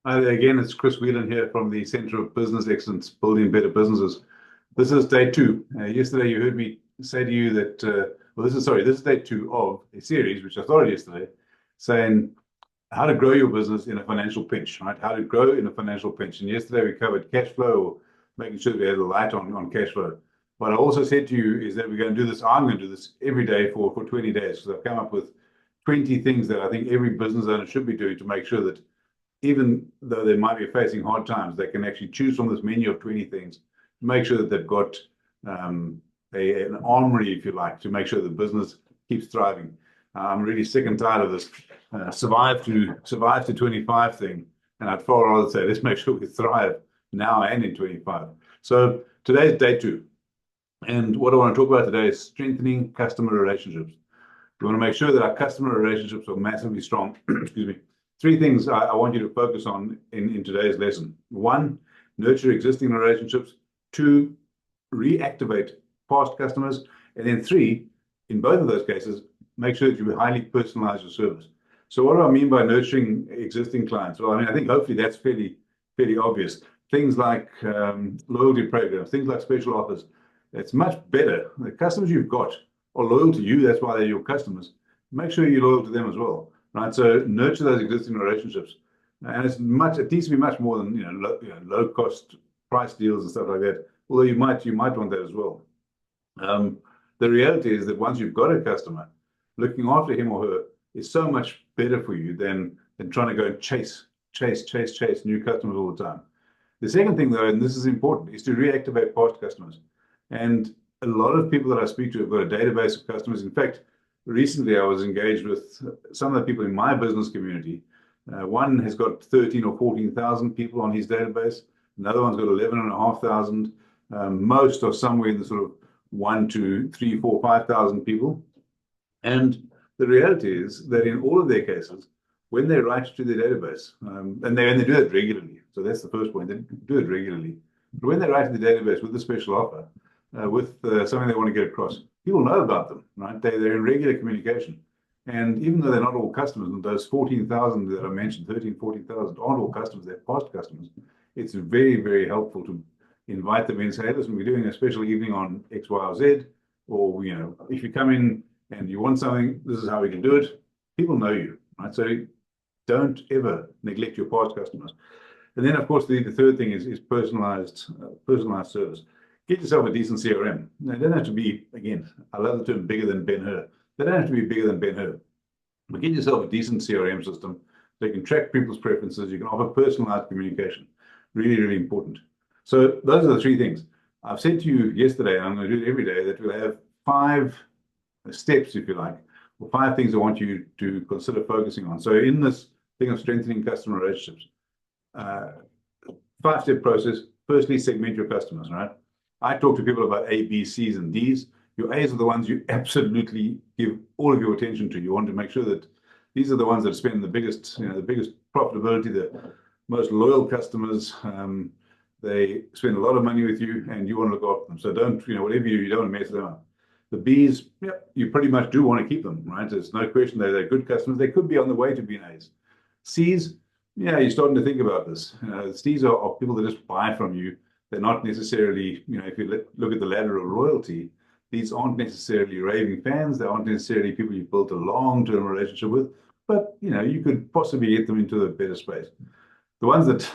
Again, it's Chris Whelan here from the Center of Business Excellence, Building Better Businesses. This is day two. Yesterday, you heard me say to you that, this is day two of a series, which I started yesterday, saying how to grow your business in a financial pinch, right? How to grow in a financial pinch. And yesterday, we covered cash flow, or making sure we had a light on cash flow. What I also said to you is that we're going to do this. I'm going to do this every day for 20 days, because I've come up with 20 things that I think every business owner should be doing to make sure that even though they might be facing hard times, they can actually choose from this menu of 20 things to make sure that they've got an armory, if you like, to make sure the business keeps thriving. I'm really sick and tired of this survive to 25 thing. And I'd far rather say, let's make sure we thrive now and in 25. So today's day two. And what I want to talk about today is strengthening customer relationships. We want to make sure that our customer relationships are massively strong. Excuse me. Three things I want you to focus on in today's lesson. One, nurture existing relationships. Two, reactivate past customers. And then three, in both of those cases, make sure that you highly personalize your service. So what do I mean by nurturing existing clients? Well, I think hopefully that's fairly obvious. Things like loyalty programs, things like special offers. It's much better. The customers you've got are loyal to you. That's why they're your customers. Make sure you're loyal to them as well. Right, so nurture those existing relationships, and it needs to be much more than low cost price deals and stuff like that. Although you might want that as well. The reality is that once you've got a customer, looking after him or her is so much better for you than trying to go and chase new customers all the time. The second thing, though, and this is important, is to reactivate past customers. And a lot of people that I speak to have got a database of customers. In fact, recently, I was engaged with some of the people in my business community. One has got 13 or 14,000 people on his database. Another one's got 11,500. Most are somewhere in the sort of 1 to 3, 4, 5,000 people. And the reality is that in all of their cases, when they write to their database, and they do it regularly, so that's the first point, they do it regularly. But when they write to the database with a special offer, with something they want to get across, people know about them, right? They're in regular communication. And even though they're not all customers, and those 14,000 that I mentioned, 13, 14,000 aren't all customers, they're past customers, it's very, very helpful to invite them in and say, hey, listen, we're doing a special evening on X, Y, or Z, or, if you come in and you want something, this is how we can do it. People know you, right? So don't ever neglect your past customers. And then, of course, the third thing is personalized service. Get yourself a decent CRM. Now, they don't have to be, again, I love the term bigger than Ben-Hur. They don't have to be bigger than Ben-Hur. But get yourself a decent CRM system so you can track people's preferences. You can offer personalized communication. Really, really important. So those are the three things. I've said to you yesterday, and I'm going to do it every day, that we'll have 5 steps, if you like, or 5 things I want you to consider focusing on. So in this thing of strengthening customer relationships, 5-step process. Firstly, segment your customers, right? I talk to people about A, B, C's, and D's. Your A's are the ones you absolutely give all of your attention to. You want to make sure that these are the ones that spend the biggest profitability, the most loyal customers. They spend a lot of money with you, and you want to look after them. So don't, whatever you don't want to mess them up. The B's, you pretty much do want to keep them, right? There's no question they're good customers. They could be on the way to being A's. C's, you're starting to think about this. C's are people that just buy from you. They're not necessarily, if you look at the ladder of loyalty, these aren't necessarily raving fans. They aren't necessarily people you've built a long-term relationship with, but, you could possibly get them into a better space. The ones that,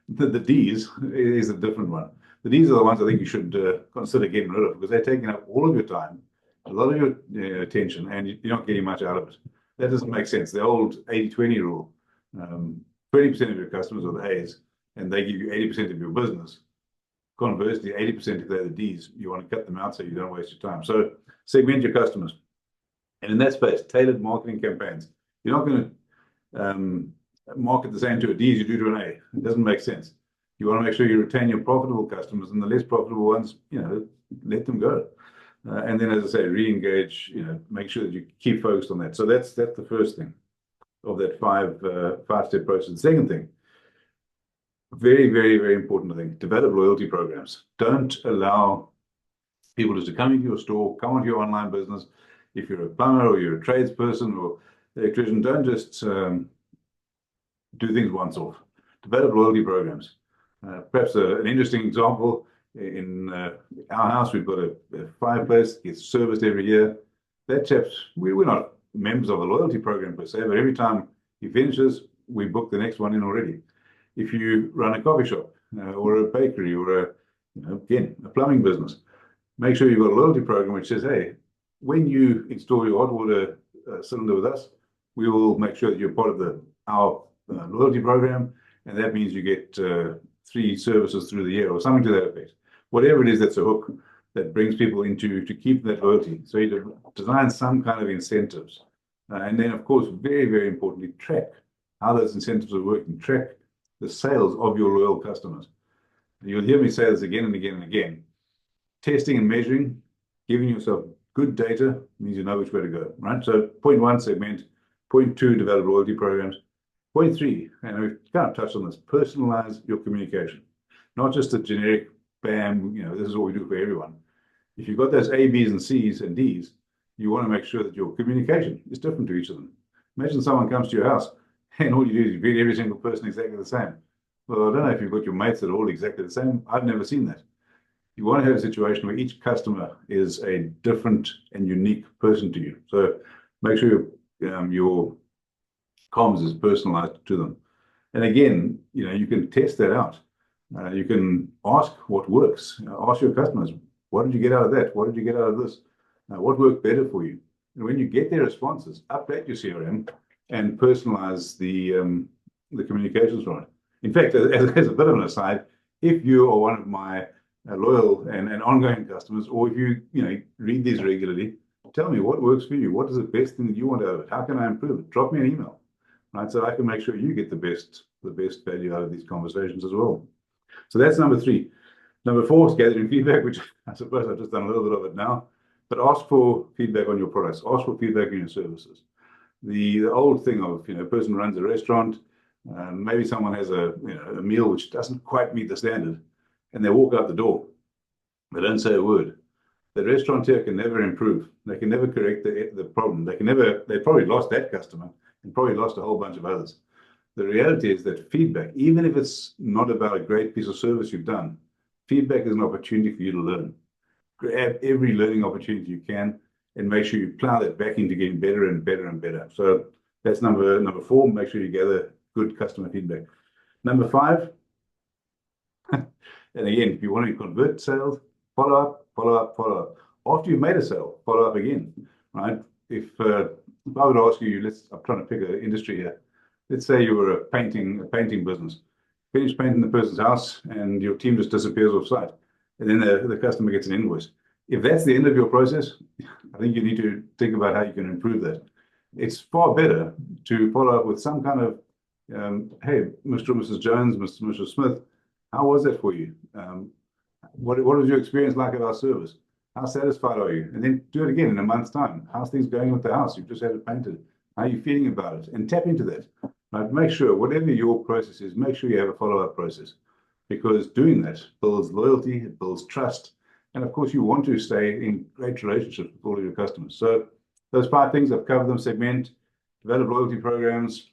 the D's is a different one. The D's are the ones I think you should consider getting rid of, because they're taking up all of your time, a lot of your attention, and you're not getting much out of it. That doesn't make sense. The old 80-20 rule, 20% of your customers are the A's, and they give you 80% of your business. Conversely, 80% if they're the D's, you want to cut them out so you don't waste your time. So segment your customers. And in that space, tailored marketing campaigns. You're not going to market the same to a D as you do to an A. It doesn't make sense. You want to make sure you retain your profitable customers, and the less profitable ones, let them go. And then, as I say, re-engage, make sure that you keep focused on that. So that's the first thing of that 5-step process. The second thing, very, very, very important, I think, develop loyalty programs. Don't allow people just to come into your store, come onto your online business. If you're a plumber or you're a tradesperson or electrician, don't just do things once off. develop loyalty programs. Perhaps an interesting example, in our house, we've got a fireplace, gets serviced every year. That chap's, we're not members of a loyalty program per se, but every time he finishes, we book the next one in already. If you run a coffee shop or a bakery or again, a plumbing business, make sure you've got a loyalty program which says, hey, when you install your hot water cylinder with us, we will make sure that you're part of our loyalty program, and that means you get 3 services through the year or something to that effect. Whatever it is, that's a hook that brings people into to keep that loyalty. So you design some kind of incentives, and then of course, very, very importantly, track how those incentives are working. Track the sales of your loyal customers. You'll hear me say this again and again and again. Testing and measuring, giving yourself good data means you know which way to go, right? So point 1, segment. Point 2, develop loyalty programs. Point 3, and we've kind of touched on this, personalize your communication. Not just a generic, bam, this is what we do for everyone. If you've got those A, Bs, and Cs and Ds, you want to make sure that your communication is different to each of them. Imagine someone comes to your house and all you do is you greet every single person exactly the same. Well, I don't know if you've got your mates that are all exactly the same. I've never seen that. You want to have a situation where each customer is a different and unique person to you. So make sure your comms is personalized to them. And again, you can test that out. You can ask what works. Ask your customers, what did you get out of that? What did you get out of this? What worked better for you? And when you get their responses, update your CRM and personalize the communications from it. In fact, as a bit of an aside, if you are one of my loyal and ongoing customers, or if you read these regularly, tell me what works for you. What is the best thing that you want out of it? How can I improve it? Drop me an email, right? So I can make sure you get the best value out of these conversations as well. So that's number 3. Number 4 is gathering feedback, which I suppose I've just done a little bit of it now. But ask for feedback on your products. Ask for feedback on your services. The old thing of a person runs a restaurant, maybe someone has a meal which doesn't quite meet the standard, and they walk out the door. They don't say a word. The restaurateur can never improve. They can never correct the problem. They probably lost that customer and probably lost a whole bunch of others. The reality is that feedback, even if it's not about a great piece of service you've done, feedback is an opportunity for you to learn. Grab every learning opportunity you can and make sure you plow that back into getting better and better and better. So that's number 4. Make sure you gather good customer feedback. Number 5, and again, if you want to convert sales, follow up, follow up, follow up. After you've made a sale, follow up again, right? If I would ask you, I'm trying to pick an industry here. Let's say you were a painting business. Finish painting the person's house and your team just disappears off site. And then the customer gets an invoice. If that's the end of your process, I think you need to think about how you can improve that. It's far better to follow up with some kind of, hey, Mr. and Mrs. Jones, Mr. and Mrs. Smith, how was that for you? What was your experience like at our service? How satisfied are you? And then do it again in a month's time. How's things going with the house? You've just had it painted. How are you feeling about it? And tap into that. Right? Make sure, whatever your process is, make sure you have a follow-up process, because doing that builds loyalty, it builds trust, and of course you want to stay in great relationships with all of your customers. So those 5 things, I've covered them: segment, develop loyalty programs,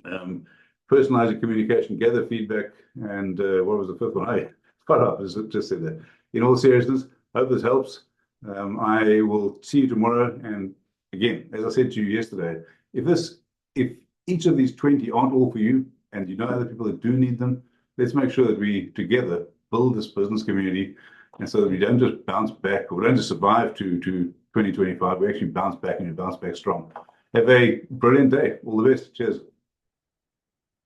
personalize your communication, gather feedback, and what was the 5th one? Hey, follow up, just said that. In all seriousness, hope this helps. I will see you tomorrow. And again, as I said to you yesterday, if each of these 20 aren't all for you, and you know other people that do need them, let's make sure that we together build this business community, and so that we don't just bounce back, or we don't just survive to 2025, we actually bounce back, and we bounce back strong. Have a brilliant day. All the best. Cheers.